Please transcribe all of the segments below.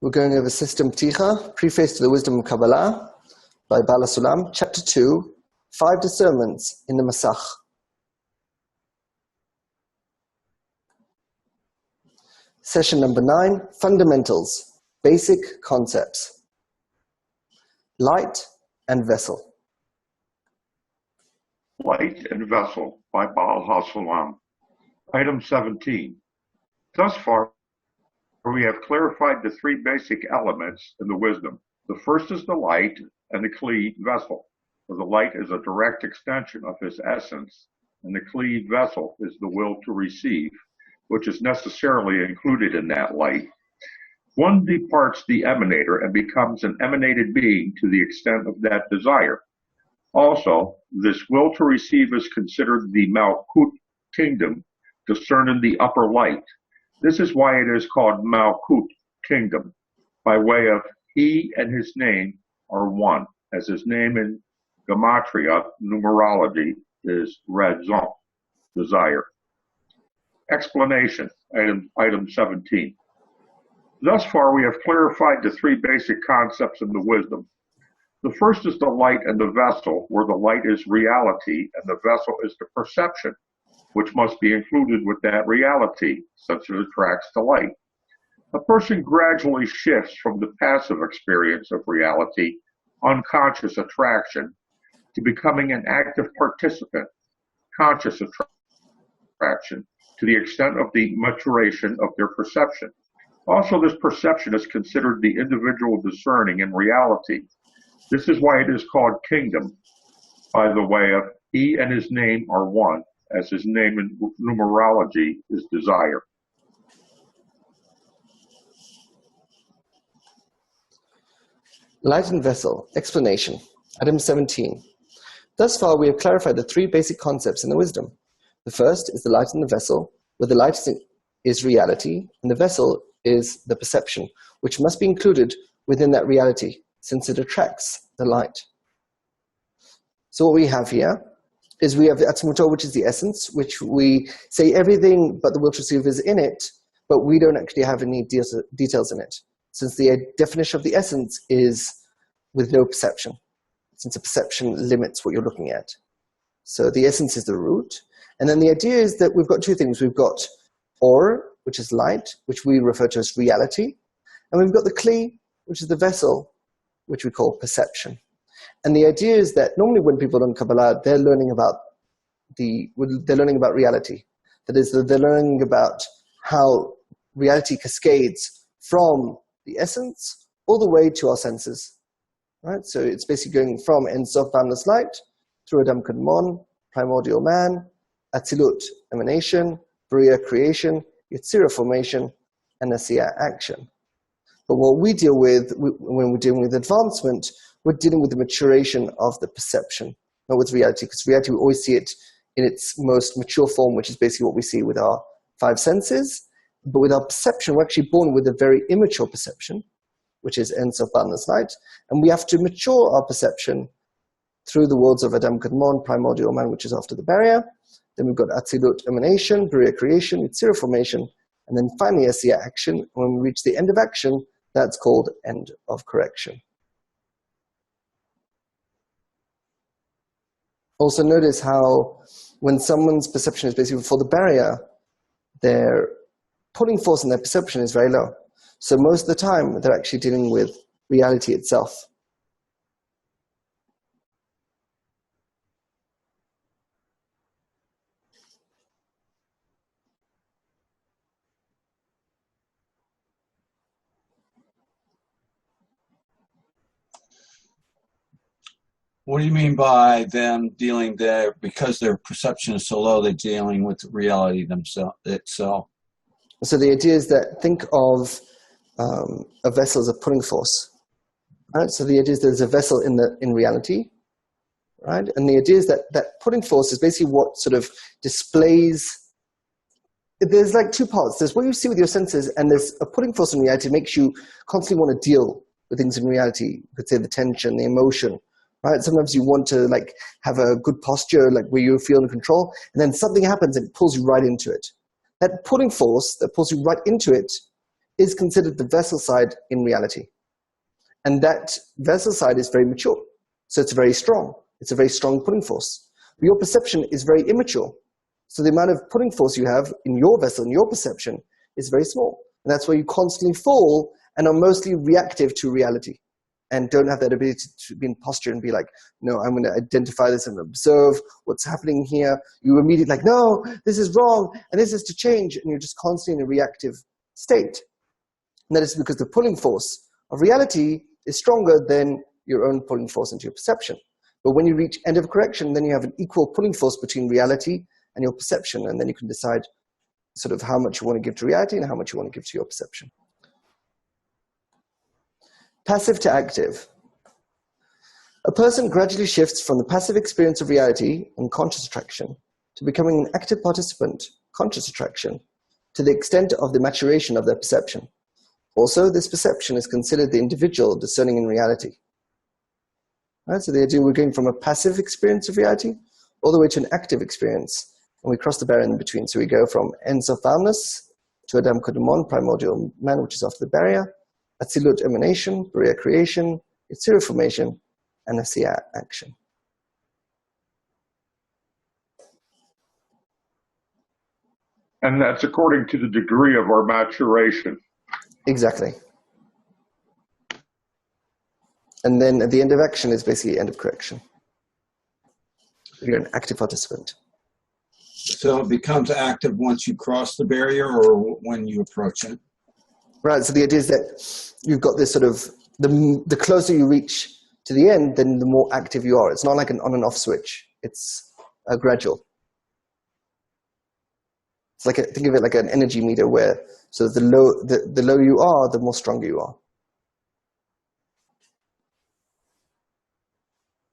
We're going over System Pticha, Preface to the Wisdom of Kabbalah by Bala Sulam, Chapter 2, 5 Discernments in the Masach. Session number 9, Fundamentals, Basic Concepts. Light and Vessel. Light and Vessel by Bala Sulam. Item 17. Thus far, we have clarified the three basic elements in the wisdom. The first is the light and the Kli vessel. For the light is a direct extension of his essence, and the Kli vessel is the will to receive, which is necessarily included in that light. One departs the emanator and becomes an emanated being to the extent of that desire. Also, this will to receive is considered the Malkut kingdom, discerning the upper light. This is why it is called Malkut kingdom, by way of he and his name are one, as his name in Gematria numerology is Radzon, desire. Explanation, item 17. Thus far we have clarified the three basic concepts in the wisdom. The first is the light and the vessel, where the light is reality and the vessel is the perception, which must be included with that reality, since it attracts the light. A person gradually shifts from the passive experience of reality, unconscious attraction, to becoming an active participant, conscious attraction, to the extent of the maturation of their perception. Also, this perception is considered the individual discerning in reality. This is why it is called kingdom, by the way of he and his name are one, as his name in numerology is desire. Light and Vessel. Explanation. Item 17. Thus far we have clarified the three basic concepts in the wisdom. The first is the light and the vessel, where the light is reality and the vessel is the perception, which must be included within that reality, since it attracts the light. So what we have here is we have the Atzmuto, which is the essence, which we say everything but the will to receive is in it, but we don't actually have any details in it, since the definition of the essence is with no perception, since a perception limits what you're looking at. So the essence is the root, and then the idea is that we've got two things. We've got Or, which is light, which we refer to as reality, and we've got the Kli, which is the vessel, which we call perception. And the idea is that normally when people learn Kabbalah, they're learning about reality. That is, they're learning about how reality cascades from the essence all the way to our senses. Right? So it's basically going from Ein Sof boundless light, through Adam Kadmon, primordial man, Atzilut, emanation, Bria, creation, Yetzirah, formation, and Asiya, action. But what we deal with when we're dealing with advancement, we're dealing with the maturation of the perception, not with reality, because reality, we always see it in its most mature form, which is basically what we see with our five senses. But with our perception, we're actually born with a very immature perception, which is Ein Sof boundless light, and we have to mature our perception through the worlds of Adam Kadmon, primordial man, which is after the barrier. Then we've got Atzilut, emanation, Bria, creation, Yetzirah, formation, and then finally Asiya, action. When we reach the end of action, that's called end of correction. Also notice how when someone's perception is basically before the barrier, their pulling force in their perception is very low. So most of the time, they're actually dealing with reality itself. What do you mean by them dealing there, because their perception is so low, they're dealing with reality itself? So the idea is that think of a vessel as a pulling force. Right? So the idea is there's a vessel in reality, right? And the idea is that that pulling force is basically what sort of displays. There's like two parts. There's what you see with your senses, and there's a pulling force in reality that makes you constantly want to deal with things in reality. You could say the tension, the emotion. Right? Sometimes you want to like have a good posture, like where you feel in control, and then something happens and it pulls you right into it. That pulling force that pulls you right into it is considered the vessel side in reality. And that vessel side is very mature. So it's very strong. It's a very strong pulling force. But your perception is very immature. So the amount of pulling force you have in your vessel, in your perception, is very small. And that's why you constantly fall and are mostly reactive to reality and don't have that ability to be in posture and be like, no, I'm going to identify this and observe what's happening here. You immediately like, no, this is wrong and this is to change. And you're just constantly in a reactive state. And that is because the pulling force of reality is stronger than your own pulling force into your perception. But when you reach end of correction, then you have an equal pulling force between reality and your perception. And then you can decide sort of how much you want to give to reality and how much you want to give to your perception. Passive to active. A person gradually shifts from the passive experience of reality and conscious attraction to becoming an active participant, conscious attraction, to the extent of the maturation of their perception. Also, this perception is considered the individual discerning in reality. Right, so the idea we're going from a passive experience of reality all the way to an active experience, and we cross the barrier in between. So we go from Ein Sof boundless to Adam Kodamon, primordial man, which is after the barrier, Atzilut emanation, Bria creation, Yitzira formation, and Asiya action. And that's according to the degree of our maturation. Exactly. And then at the end of action is basically end of correction. You're an active participant. So it becomes active once you cross the barrier or when you approach it? Right, so the idea is that you've got this sort of, the closer you reach to the end, then the more active you are. It's not like an on and off switch. It's gradual. It's like think of it like an energy meter where, so the lower you are, the more stronger you are.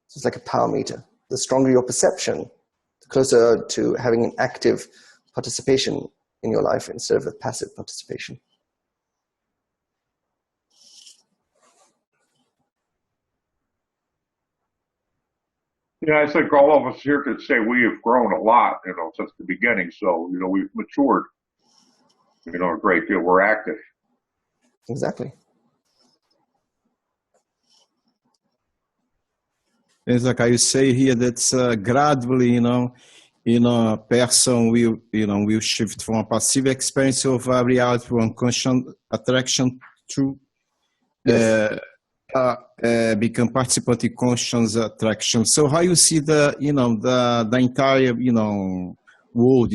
So it's like a power meter. The stronger your perception, the closer to having an active participation in your life instead of a passive participation. Yeah, I think all of us here could say we have grown a lot, since the beginning. So, we've matured, a great deal. We're active. Exactly. It's like I say here, that's gradually, a person will shift from a passive experience of reality to unconscious attraction to become participant in conscious attraction. So how you see the entire world,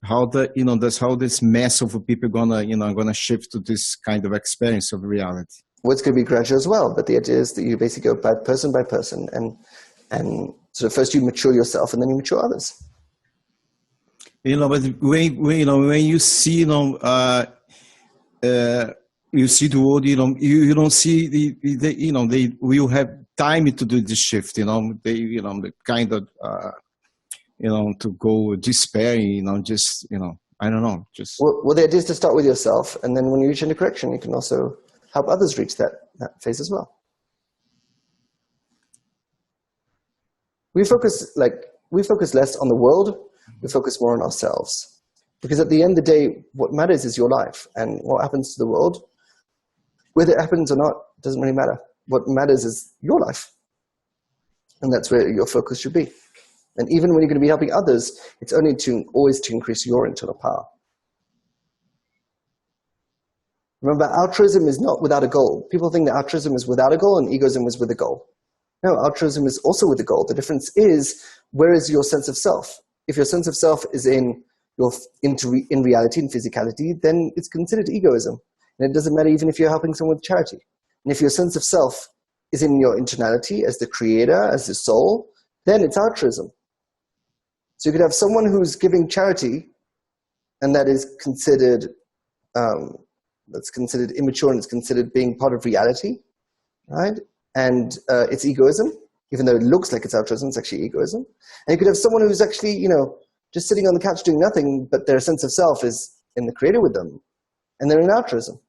how this mass of people gonna shift to this kind of experience of reality. Well, it's going to be gradual as well, but the idea is that you basically go by person, and so first you mature yourself and then you mature others. But when you see, you see the world, you don't see they will have time to do this shift, the kind of, to go despairing, I don't know, just. Well, the idea is to start with yourself, and then when you reach into correction, you can also help others reach that phase as well. We focus less on the world, we focus more on ourselves. Because at the end of the day, what matters is your life, and what happens to the world, whether it happens or not, doesn't really matter. What matters is your life. And that's where your focus should be. And even when you're going to be helping others, it's only always to increase your internal power. Remember, altruism is not without a goal. People think that altruism is without a goal and egoism is with a goal. No, altruism is also with a goal. The difference is, where is your sense of self? If your sense of self is in reality and physicality, then it's considered egoism. And it doesn't matter even if you're helping someone with charity. And if your sense of self is in your internality as the creator, as the soul, then it's altruism. So you could have someone who's giving charity, and that is considered immature and it's considered being part of reality, right? And it's egoism, even though it looks like it's altruism, it's actually egoism. And you could have someone who's actually, just sitting on the couch doing nothing, but their sense of self is in the creator with them, and they're in altruism.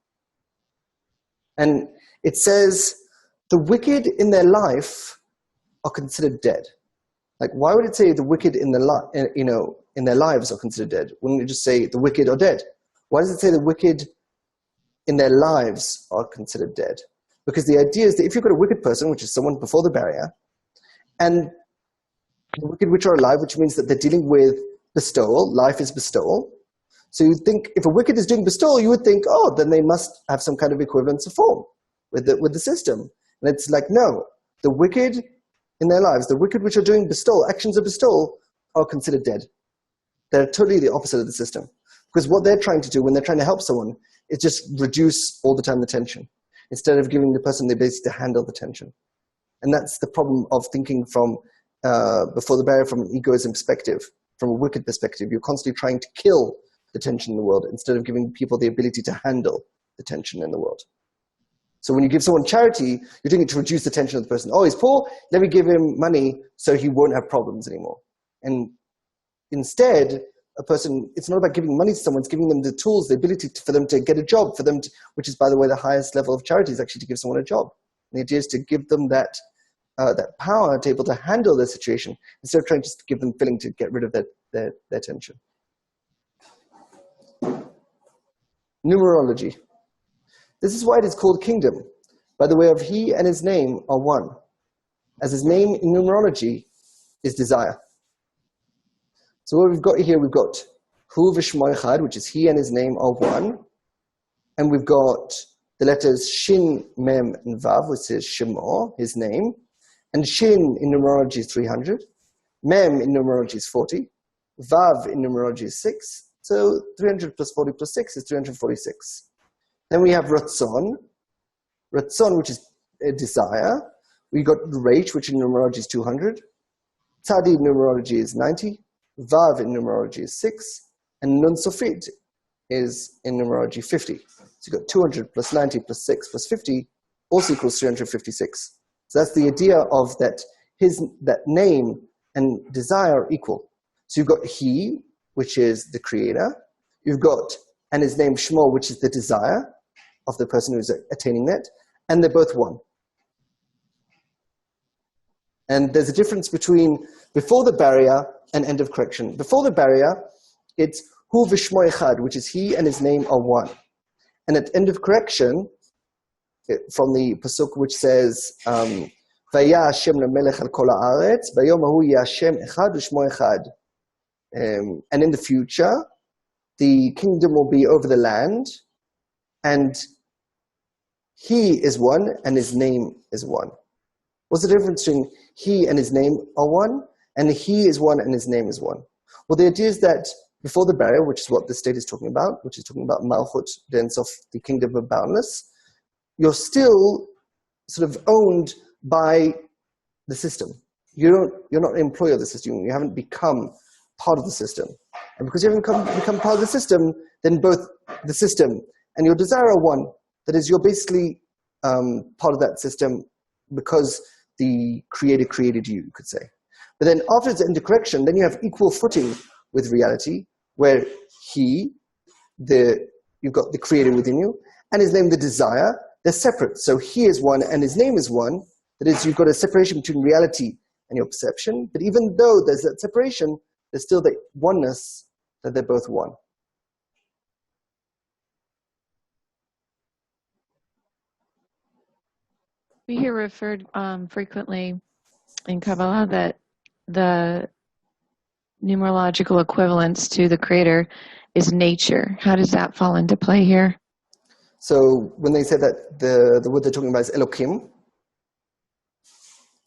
And it says the wicked in their life are considered dead. Like, why would it say the wicked in in their lives are considered dead? Wouldn't it just say the wicked are dead? Why does it say the wicked in their lives are considered dead? Because the idea is that if you've got a wicked person, which is someone before the barrier, and the wicked which are alive, which means that they're dealing with bestowal, life is bestowal. So you think if a wicked is doing bestowal, you would think, oh, then they must have some kind of equivalence of form with the system. And it's like, no, the wicked in their lives, the wicked which are doing bestowal, actions of bestowal, are considered dead. They're totally the opposite of the system. Because what they're trying to do when they're trying to help someone is just reduce all the time the tension, instead of giving the person the ability to handle the tension. And that's the problem of thinking from before the barrier from an egoism perspective, from a wicked perspective. You're constantly trying to kill the tension in the world instead of giving people the ability to handle the tension in the world. So when you give someone charity, you're doing it to reduce the tension of the person. Oh, he's poor, let me give him money so he won't have problems anymore. And instead, a person, it's not about giving money to someone, it's giving them the tools, the ability for them to get a job, for them to, which is, by the way, the highest level of charity is actually to give someone a job. And the idea is to give them that power to be able to handle their situation instead of trying just to give them filling to get rid of their tension. Numerology. This is why it is called kingdom, by the way of he and his name are one, as his name in numerology is desire. So what we've got here, we've got hu v'shmo echad, which is he and his name are one, and we've got the letters shin, mem, and vav, which is shemo, his name, and shin in numerology is 300, mem in numerology is 40, vav in numerology is 6, so 300 plus 40 plus 6 is 346. Then we have Ratzon, which is a desire. We got Reich, which in numerology is 200. Tzadi in numerology is 90. Vav in numerology is 6. And Nun Sofit is in numerology 50. So you've got 200 plus 90 plus 6 plus 50 also equals 356. So that's the idea of that that name and desire are equal. So you've got he, which is the creator. You've got, and his name Shmo, which is the desire of the person who's attaining that, and they're both one. And there's a difference between before the barrier and end of correction. Before the barrier, it's hu v'shmo echad, which is he and his name are one. And at end of correction, from the pasuk which says, Vaya Hashem lemelech al kol haaretz, vayom hahu yeh Hashem echad v'shmo echad. And in the future, the kingdom will be over the land, and he is one, and his name is one. What's the difference between he and his name are one, and he is one, and his name is one? Well, the idea is that before the barrier, which is what the state is talking about, which is talking about Malchut, the ends of the kingdom of boundless, you're still sort of owned by the system. You're not an employee of the system. You haven't become part of the system. And because you haven't become part of the system, then both the system and your desire are one. That is, you're basically part of that system because the creator created you, you could say. But then after it's into correction, then you have equal footing with reality, where you've got the creator within you, and his name, the desire, they're separate. So he is one and his name is one. That is, you've got a separation between reality and your perception. But even though there's that separation, there's still the oneness that they're both one. We hear referred frequently in Kabbalah that the numerological equivalence to the creator is nature. How does that fall into play here? So when they say that the word they're talking about is Elokim,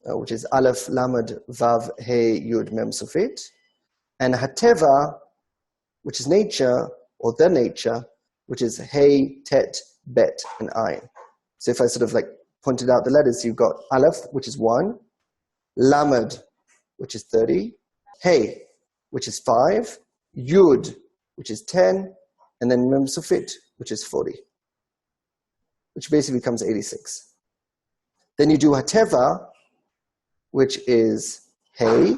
which is Aleph, Lamed, Vav, He, Yud, Mem, Sofit, and Hateva, which is nature, or the nature, which is He, Tet, Bet, and Ayin. So if I sort of like pointed out the letters, you've got Aleph, which is 1, Lamed, which is 30, He, which is 5, Yud, which is 10, and then Mem Sofit, which is 40, which basically becomes 86. Then you do Hateva, which is He,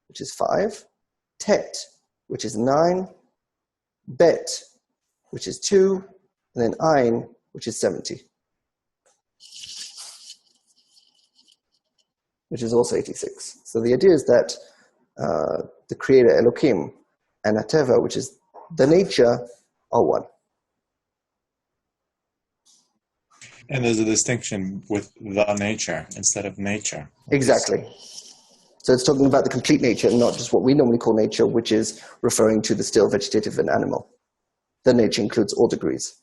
which is 5, Tet, which is 9, Bet, which is 2, and then Ayin, which is 70, which is also 86. So the idea is that the creator Elohim, and Ateva, which is the nature, are one. And there's a distinction with the nature instead of nature. Exactly. So it's talking about the complete nature, not just what we normally call nature, which is referring to the still, vegetative, and animal. The nature includes all degrees,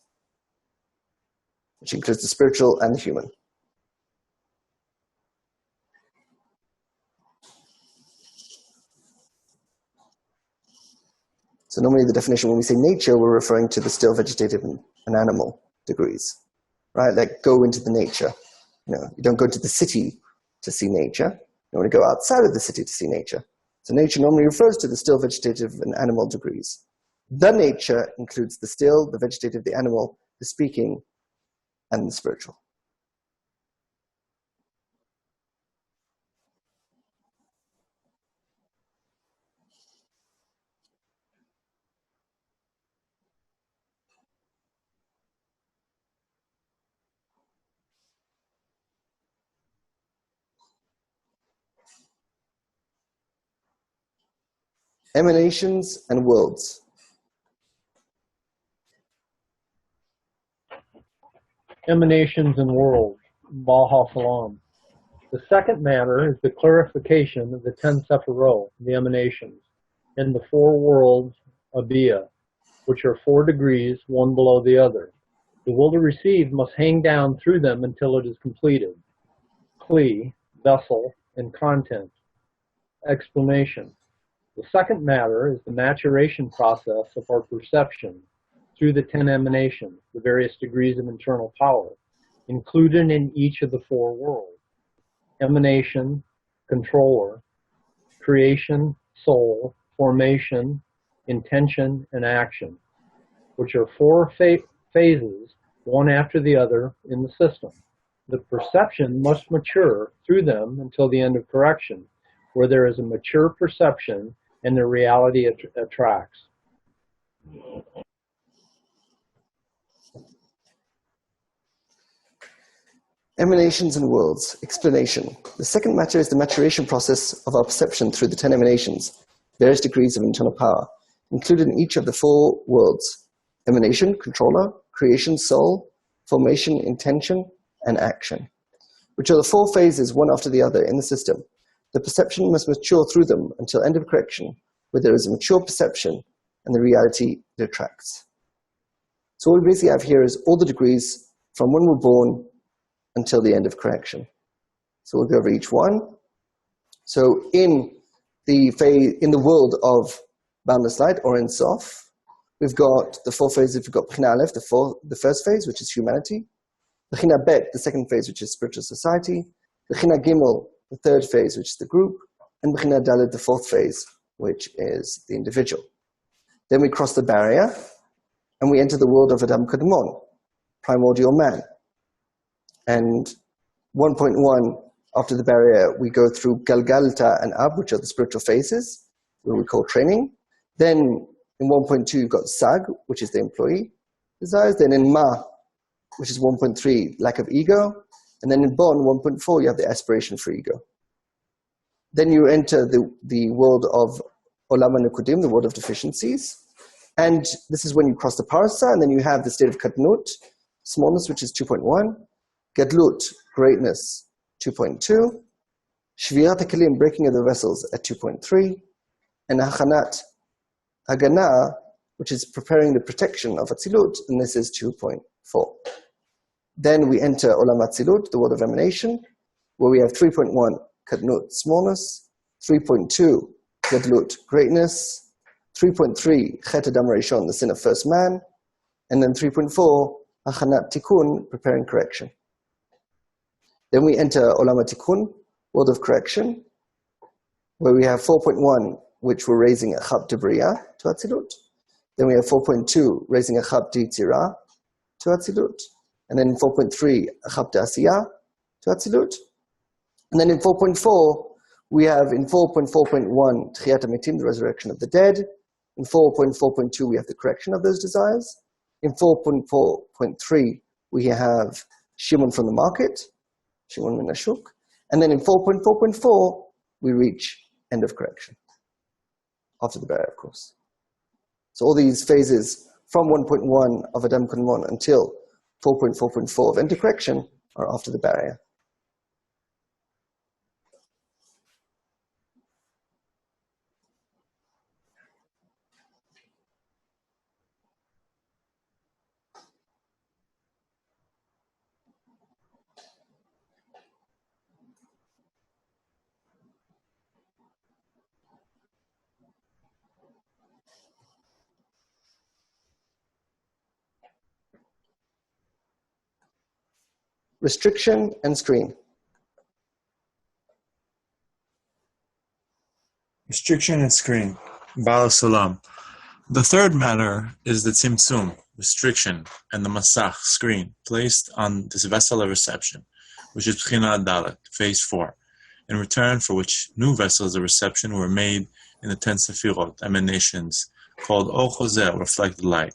which includes the spiritual and the human. So normally the definition, when we say nature, we're referring to the still, vegetative, and animal degrees, right? Like go into the nature. You don't go to the city to see nature. You want to go outside of the city to see nature. So nature normally refers to the still, vegetative, and animal degrees. The nature includes the still, the vegetative, the animal, the speaking, and the spiritual. Emanations and worlds. Emanations and worlds, Baha Salam. The second matter is the clarification of the 10 Sephirot, the emanations, and the 4 worlds, Abia, which are 4 degrees, one below the other. The will to receive must hang down through them until it is completed. Kli, vessel, and content. Explanation. The second matter is the maturation process of our perception through the 10 emanations, the various degrees of internal power, included in each of the 4 worlds. Emanation, controller, creation, soul, formation, intention, and action, which are 4 phases, one after the other, in the system. The perception must mature through them until the end of correction, where there is a mature perception and the reality attracts. Emanations and worlds. Explanation. The second matter is the maturation process of our perception through the 10 emanations, various degrees of internal power, included in each of the 4 worlds: emanation, controller, creation, soul, formation, intention, and action, which are the 4 phases, one after the other, in the system. The perception must mature through them until end of correction, where there is a mature perception and the reality it attracts. So what we basically have here is all the degrees from when we're born until the end of correction. So we'll go over each one. So in the world of boundless light, or in Sof, we've got the 4 phases. We've got Bechina Aleph, the first phase, which is humanity. Bechina Bet, the second phase, which is spiritual society. Bechina Gimel, the third phase, which is the group. And Bechina Dalet, the 4th phase, which is the individual. Then we cross the barrier, and we enter the world of Adam Kadmon, primordial man. And 1.1, after the barrier, we go through Galgalta and Ab, which are the spiritual phases, where we call training. Then in 1.2, you've got Sag, which is the employee desires. Then in Ma, which is 1.3, lack of ego. And then in Bon, 1.4, you have the aspiration for ego. Then you enter the world of Olam HaNekudim, the world of deficiencies. And this is when you cross the Parasa, and then you have the state of Katnut, smallness, which is 2.1. Gadlut, greatness, 2.2. Shvirat HaKelim, breaking of the vessels, at 2.3. And Hachanat Hagana, which is preparing the protection of Atzilut, and this is 2.4. Then we enter Olam Atzilut, the world of emanation, where we have 3.1, Kadnut, smallness, 3.2, Gadlut, greatness, 3.3, Chet Adam Rishon, the sin of first man, and then 3.4, Hachanat Tikkun, preparing correction. Then we enter Olam HaTikkun, world of correction, where we have 4.1, which we're raising a Chab Debriya to Atzilut. Then we have 4.2, raising a Chab Ditzira to Atzilut. And then in 4.3, a Chab Dasiya to Atzilut. And then in 4.4, we have in 4.4.1, Tchiyat HaMetim, the resurrection of the dead. In 4.4.2, we have the correction of those desires. In 4.4.3, we have Shimon from the market, Shimon min Ashuk. And then in 4.4.4, we reach end of correction. after the barrier, of course. So all these phases from 1.1 of Adam Kunmon until 4.4.4 of intercorrection are after the barrier. Restriction and screen. Restriction and screen. Baal Sulam. The third matter is the Tzimtzum, restriction, and the Masach, screen, placed on this vessel of reception, which is Pchina Dalet, phase 4, in return for which new vessels of reception were made in the 10 Sefirot, emanations, called Or Chozer, reflected light.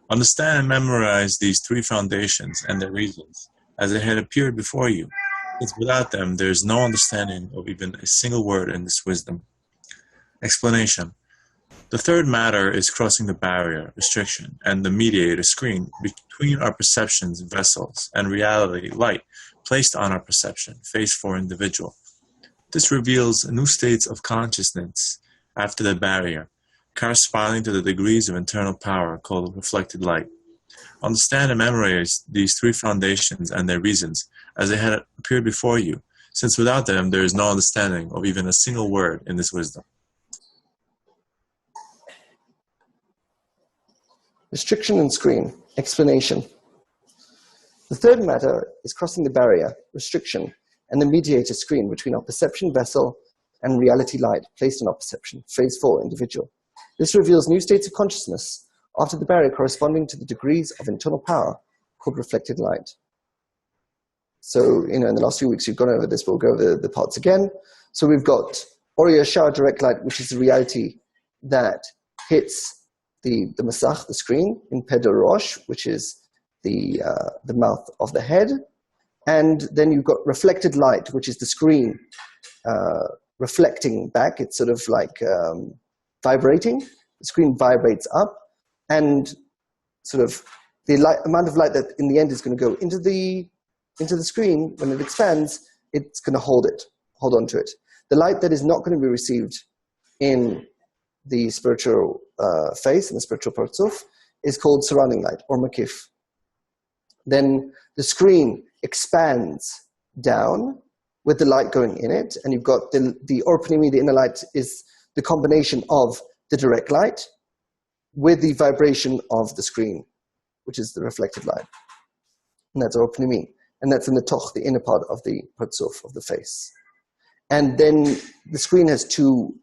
Understand and memorize these three foundations and their reasons, as they had appeared before you, since without them there is no understanding of even a single word in this wisdom. Explanation. The third matter is crossing the barrier, restriction, and the mediator, screen, between our perceptions, vessels, and reality, light, placed on our perception, phase 4 individual. This reveals new states of consciousness after the barrier, corresponding to the degrees of internal power called reflected light. Understand and memorize these three foundations and their reasons as they had appeared before you, since without them there is no understanding of even a single word in this wisdom. Restriction and screen. Explanation. The third matter is crossing the barrier, restriction, and the mediator, screen, between our perception vessel and reality light placed on our perception, phase 4 individual. This reveals new states of consciousness after the barrier corresponding to the degrees of internal power called reflected light. So, in the last few weeks you've gone over this, but we'll go over the parts again. So we've got Oriya Shah direct light, which is the reality that hits the Masach, the screen, in Peder Rosh, which is the mouth of the head. And then you've got reflected light, which is the screen reflecting back. It's sort of like vibrating. The screen vibrates up, and sort of the amount of light that in the end is going to go into the screen, when it expands, it's going to hold on to it. The light that is not going to be received in the spiritual face, in the spiritual partzuf, is called surrounding light, or makif. Then the screen expands down with the light going in it, and you've got the or pnimi, the inner light, is the combination of the direct light with the vibration of the screen, which is the reflected light. And that's or pnimi. And that's in the toch, the inner part of the partzuf, of the face. And then the screen has two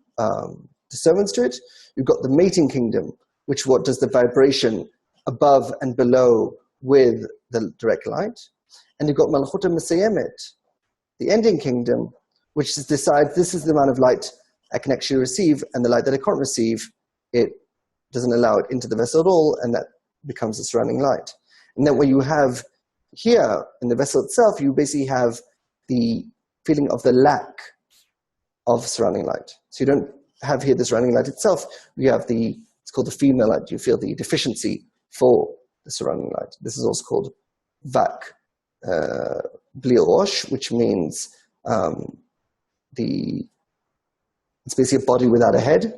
disturbance to it. You've got the mating kingdom, which does the vibration above and below with the direct light. And you've got Malchuta Mesayemet, the ending kingdom, which decides this is the amount of light I can actually receive, and the light that I can't receive, it doesn't allow it into the vessel at all, and that becomes the surrounding light. And then what you have here in the vessel itself, you basically have the feeling of the lack of surrounding light. So you don't have here the surrounding light itself. You have it's called the female light. You feel the deficiency for the surrounding light. This is also called vak, bli rosh, which means it's basically a body without a head.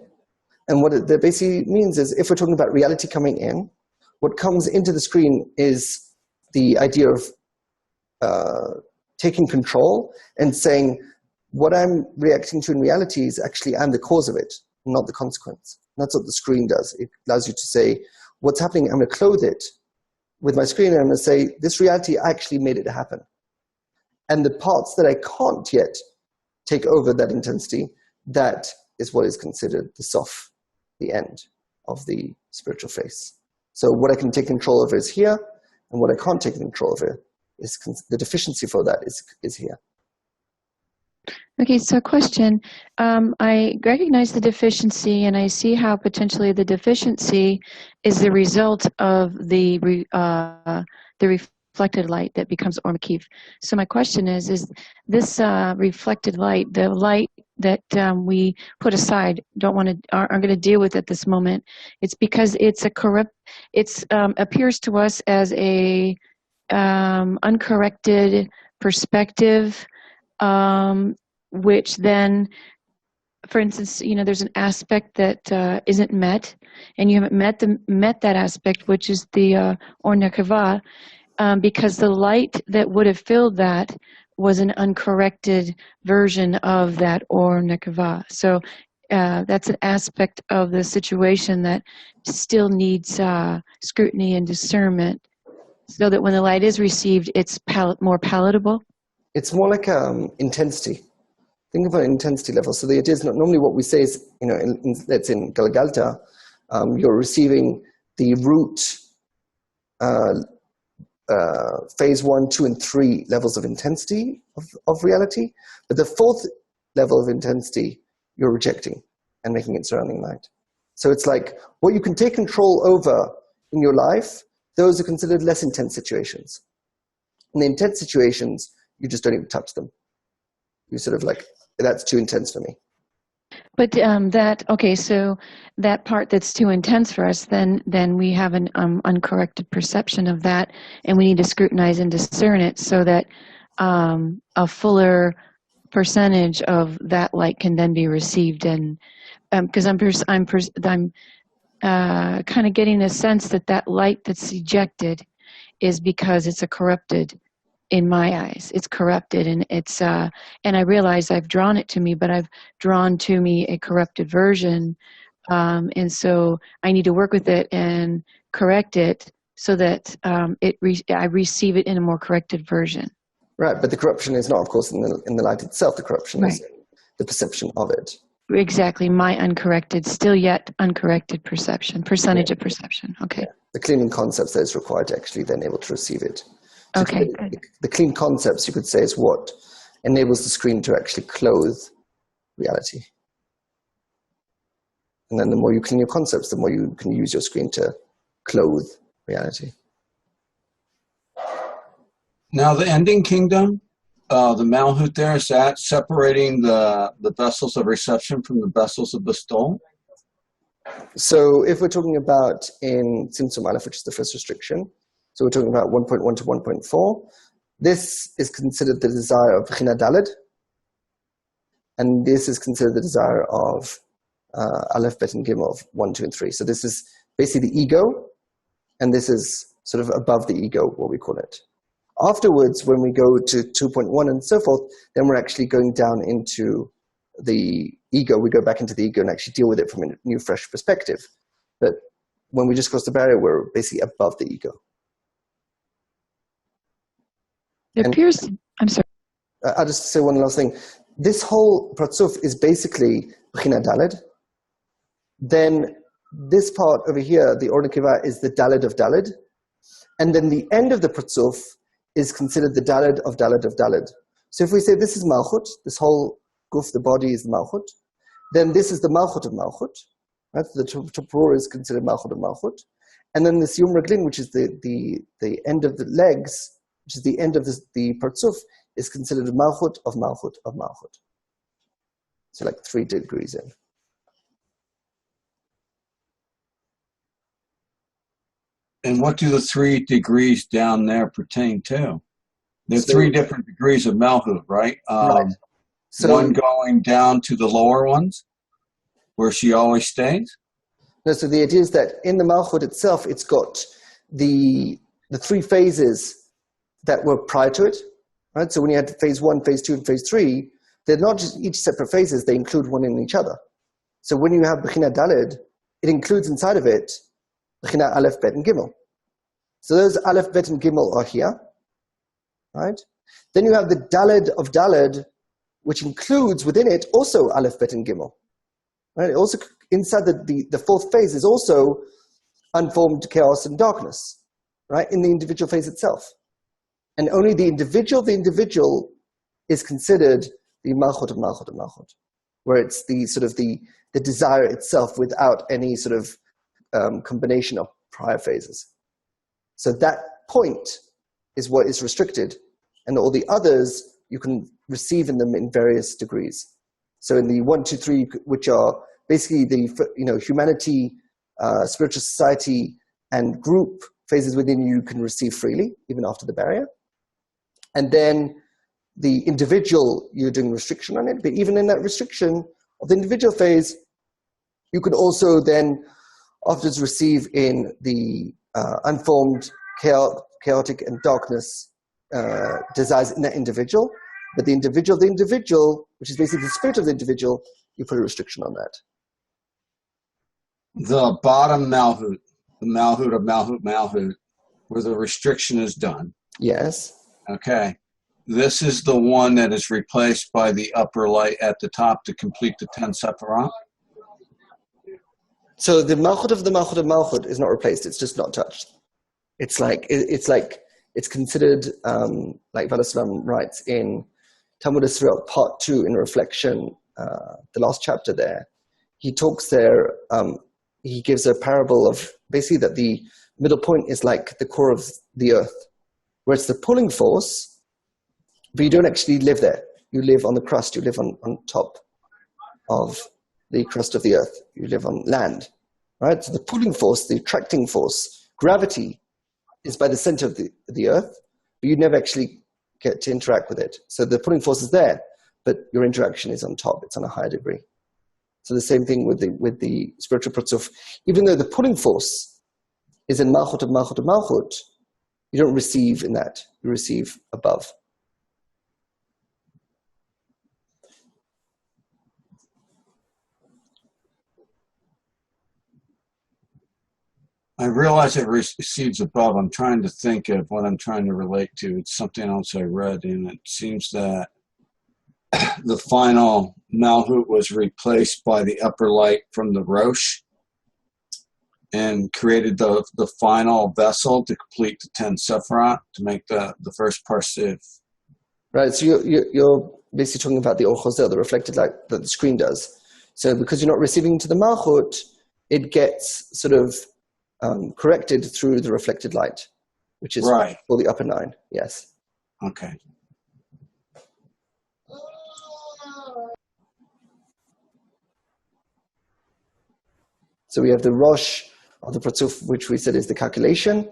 And what that basically means is, if we're talking about reality coming in, what comes into the screen is the idea of taking control and saying, what I'm reacting to in reality is actually I'm the cause of it, not the consequence. And that's what the screen does. It allows you to say, what's happening, I'm going to clothe it with my screen, and I'm going to say, this reality actually made it happen. And the parts that I can't yet take over that intensity, that is what is considered the sof, the end of the spiritual face. So what I can take control over is here, and what I can't take control over is the deficiency for that is here. Okay, so question. I recognize the deficiency, and I see how potentially the deficiency is the result of the reflected light that becomes Or Makif. So my question is this reflected light, the light we put aside, don't want to, aren't going to deal with at this moment. It's because it's a corrupt. It's appears to us as a uncorrected perspective, which then, for instance, there's an aspect that isn't met, and you haven't met that aspect, which is the or nekava, because the light that would have filled that was an uncorrected version of that or nekava. So that's an aspect of the situation that still needs scrutiny and discernment, so that when the light is received, it's more palatable. It's more like intensity. Think of an intensity level. So the idea is not normally what we say is, let's say in Galgalta, you're receiving the root phase 1, 2, and 3 levels of intensity of reality, but the fourth level of intensity you're rejecting and making it surrounding light. So it's like what you can take control over in your life, those are considered less intense situations. In the intense situations, you just don't even touch them. You sort of like, that's too intense for me. But so that part that's too intense for us, then we have an uncorrected perception of that, and we need to scrutinize and discern it so that a fuller percentage of that light can then be received. And because I'm kind of getting a sense that light that's ejected is because it's a corrupted. In my eyes, it's corrupted, and it's and I realize I've drawn it to me, but I've drawn to me a corrupted version, and so I need to work with it and correct it so that I receive it in a more corrected version. Right, but the corruption is not, of course, in the light itself. The corruption is in the perception of it. Exactly, my uncorrected, still yet uncorrected percentage of perception. Okay. Yeah. The cleaning concepts that is required to actually then able to receive it. So okay. The clean concepts, you could say, is what enables the screen to actually clothe reality. And then the more you clean your concepts, the more you can use your screen to clothe reality. Now the ending kingdom, the Malhut there, is that separating the vessels of reception from the vessels of bestowal? So if we're talking about in Tzimtzum Aleph, which is the first restriction, so we're talking about 1.1 to 1.4, this is considered the desire of Bechina Daled, and this is considered the desire of Aleph, Bet, and Gimel of 1, 2, and 3. So this is basically the ego, and this is sort of above the ego, what we call it. Afterwards, when we go to 2.1 and so forth, then we're actually going down into the ego. We go back into the ego and actually deal with it from a new, fresh perspective. But when we just cross the barrier, we're basically above the ego. It appears, I'm sorry. I'll just say one last thing. This whole Pratzuf is basically Bechina Daled. Then this part over here, the Or Nekeva, is the Daled of Daled. And then the end of the Pratzuf is considered the Daled of Daled of Daled. So if we say this is Malchut, this whole guf, the body is Malchut, then this is the Malchut of Malchut. Right? The Topor is considered Malchut of Malchut. And then this Yom Reglin, which is the end of the legs, which is the end of the Partzuf, is considered Malchut of Malchut of Malchut. So like 3 degrees in. And what do the 3 degrees down there pertain to? There's 3 different degrees of Malhut, right? Right. So, one going down to the lower ones, where she always stays? No, so the idea is that in the Malchut itself, it's got the 3 phases that were prior to it. Right? So when you had phase 1, phase 2, and phase 3, they're not just each separate phases, they include one in each other. So when you have Bechina Daled, it includes inside of it Bechina Aleph, Bet, and Gimel. So those Aleph, Bet, and Gimel are here. Right? Then you have the Daled of Daled, which includes within it also Aleph, Bet, and Gimel. Right? It also, inside the 4th phase is also unformed chaos and darkness, right? In the individual phase itself. And only the individual is considered the Malchut of Malchut of Malchut, where it's the sort of the desire itself without any sort of combination of prior phases. So that point is what is restricted, and all the others you can receive in them in various degrees. So in the 1, 2, 3, which are basically the humanity, spiritual society, and group phases within you can receive freely, even after the barrier. And then the individual, you're doing restriction on it, but even in that restriction of the individual phase, you can also then afterwards receive in the unformed, chaotic, and darkness desires in that individual. But the individual, which is basically the spirit of the individual, you put a restriction on that. The bottom Malhut, the Malhut of Malhut, where the restriction is done. Yes. Okay. This is the one that is replaced by the upper light at the top to complete the 10 Sephirot? So the Malchut of Malchut is not replaced, it's just not touched. It's considered, like Valasalam writes in Talmud Esra'ot, part 2 in Reflection, the last chapter there. He talks there, he gives a parable of basically that the middle point is like the core of the earth, where it's the pulling force, but you don't actually live there. You live on the crust, you live on top of the crust of the earth. You live on land, right? So the pulling force, the attracting force, gravity is by the center of the earth, but you never actually get to interact with it. So the pulling force is there, but your interaction is on top. It's on a higher degree. So the same thing with the spiritual Pratzuf. Even though the pulling force is in Malchut of Malchut, you don't receive in that. You receive above. I realize it recedes above. I'm trying to think of what I'm trying to relate to. It's something else I read, and it seems that the final Malhut was replaced by the upper light from the Rosh and created the final vessel to complete the 10 Sephirot, to make the first parsiv. Right, so you're basically talking about the Or Chozer, the reflected light that the screen does. So because you're not receiving to the Malchut, it gets sort of corrected through the reflected light, which is right. for the upper 9, yes. Okay. So we have the Rosh of the Pratzuf, which we said is the calculation.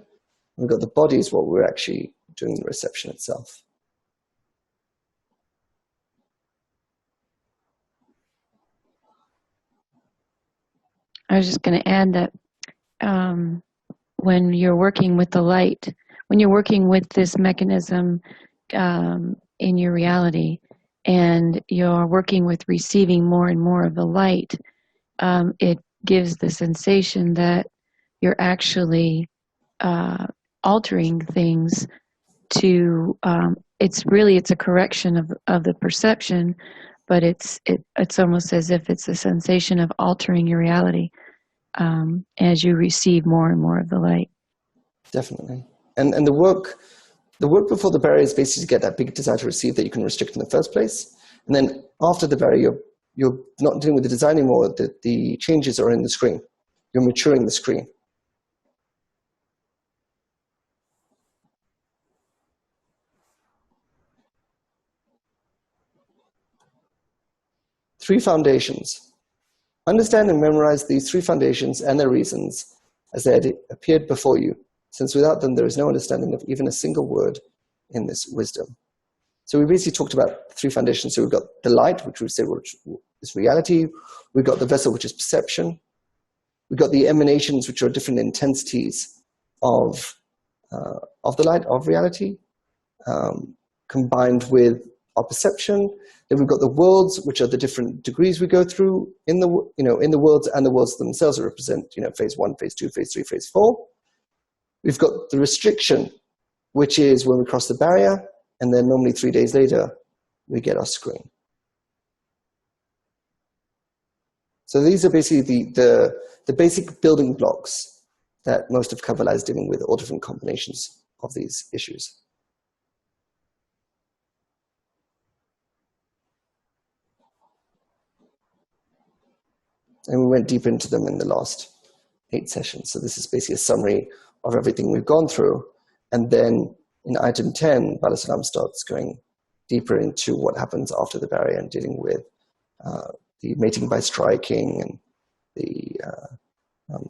We've got the body is what we're actually doing the reception itself. I was just going to add that when you're working with the light, when you're working with this mechanism in your reality, and you're working with receiving more and more of the light, it gives the sensation that you're actually altering things to, it's a correction of the perception, but it's almost as if it's a sensation of altering your reality as you receive more and more of the light. Definitely. And the work before the barrier is basically to get that big desire to receive that you can restrict in the first place. And then after the barrier, you're not dealing with the design anymore. The changes are in the screen. You're maturing the screen. Three foundations. Understand and memorize these three foundations and their reasons as they had appeared before you, since without them there is no understanding of even a single word in this wisdom. So we basically talked about three foundations. So we've got the light, which we said is reality. We've got the vessel, which is perception. We've got the emanations, which are different intensities of the light, of reality, combined with our perception. Then we've got the worlds, which are the different degrees we go through in the worlds, and the worlds themselves that represent, phase 1, phase 2, phase 3, phase 4. We've got the restriction, which is when we cross the barrier, and then normally 3 days later, we get our screen. So these are basically the basic building blocks that most of Kabbalah is dealing with, all different combinations of these issues. And we went deep into them in the last 8 sessions. So this is basically a summary of everything we've gone through. And then in item 10, Bala Salam starts going deeper into what happens after the barrier and dealing with the mating by striking, and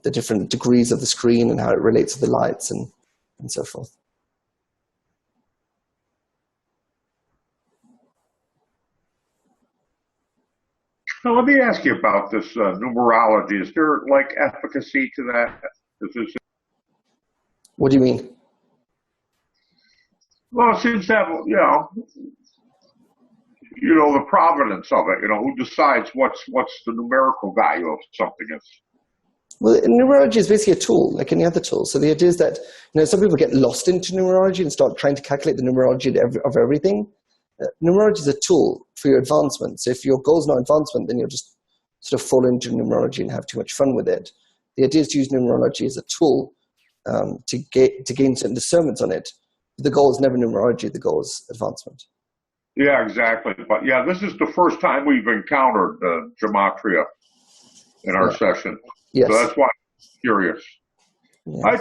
the different degrees of the screen and how it relates to the lights and so forth. Now, let me ask you about this numerology. Is there like efficacy to that? Is this, What do you mean? well, it seems to have, the provenance of it. Who decides what's the numerical value of something is? Well, numerology is basically a tool, like any other tool. So the idea is that some people get lost into numerology and start trying to calculate the numerology of everything. Numerology is a tool for your advancement. So if your goal is not advancement, then you'll just sort of fall into numerology and have too much fun with it. The idea is to use numerology as a tool to gain certain discernments on it. The goal is never numerology. The goal is advancement. Yeah, exactly. But yeah, this is the first time we've encountered gematria in our session. Yes. So that's why I'm curious. Yes. I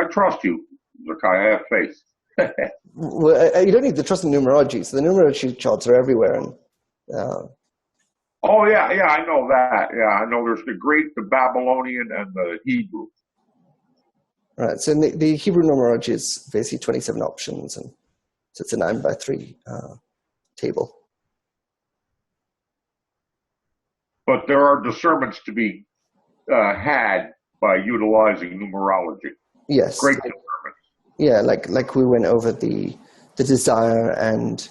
trust you, Zakai. I have faith. Well, you don't need to trust in numerology. So the numerology charts are everywhere. And oh, yeah, I know that. Yeah, I know there's the Greek, the Babylonian, and the Hebrew. Right. So the Hebrew numerology is basically 27 options, and so it's a 9x3 table. But there are discernments to be had by utilizing numerology. Yes. Great discernments. Yeah, like we went over the desire and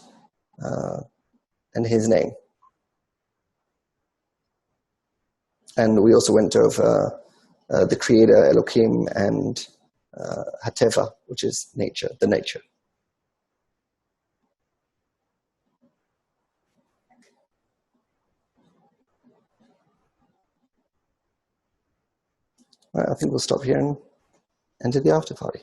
his name, and we also went over the creator Elohim and Hateva, which is nature, the nature. All right, I think we'll stop here and enter the after party.